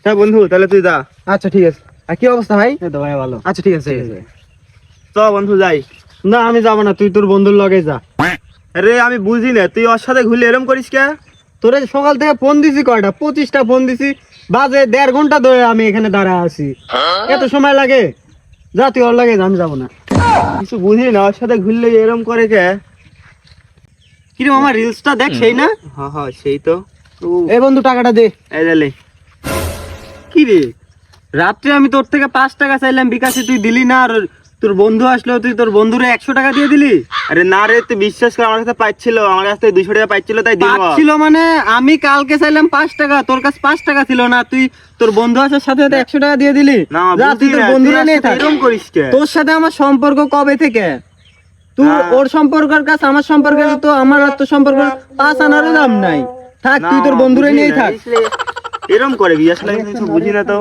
হ্যাঁ বন্ধু, তাহলে তুই যা। আচ্ছা ঠিক আছে। আর কি অবস্থা ভাই? এই তো ভাই ভালো। আচ্ছা ঠিক আছে। চ বন্ধু যাই। না আমি যাবো না, তুই তোর বন্ধুর লগে যা। আরে আমি বুঝি না, তুই ওর সাথে ঘুরলে এরম করিস কে? তোরে সকাল থেকে ফোন দিছি কয়টা, 25টা ফোন দিছি, বাজে 1.5 ঘন্টা ধরে আমি এখানে দাঁড়ায় আছি। এত সময় লাগে? যা তুই ওর লাগে যা, আমি যাবো না। কিছু বুঝি না, ওর সাথে ঘুরলে এরম করে কে? কিরে আমার রিলসটা দেখ, সেই না? হ্যাঁ হ্যাঁ সেই তো। এই বন্ধু টাকাটা দে। এই রে লে। কি রে, রাত্রে আমি তোর থেকে 5 টাকা চাইলাম বিকাশে, তুই দিলি না, আর তোর বন্ধু আসলো তুই তোর বন্ধুরে 100 টাকা দিয়ে দিলি। আরে না রে, তুই বিশ্বাস কর, আমার কাছে পাইছিল, আমার কাছ থেকে 200 টাকা পাইছিল, তাই দিল। ছিল মানে আমি কালকে চাইলাম 5 টাকা, তোর কাছে 5 টাকা ছিল না, তুই তোর বন্ধু আসার সাথে সাথে 100 টাকা দিয়ে দিলি। না যা তুই বুঝি তোর না, বন্ধুরে তুই নিয়ে থাক। এরম করিস কে? তোর সাথে আমার সম্পর্ক কবে থেকে? তুই না। ওর সম্পর্কের কাছে আমার সম্পর্কের তো আমার আর তোর সম্পর্ক 5 আনারও দাম নাই। থাক তুই তোর বন্ধুরে নিয়েই থাক। এরম করে কি আসলে কিছু বুঝি না তো।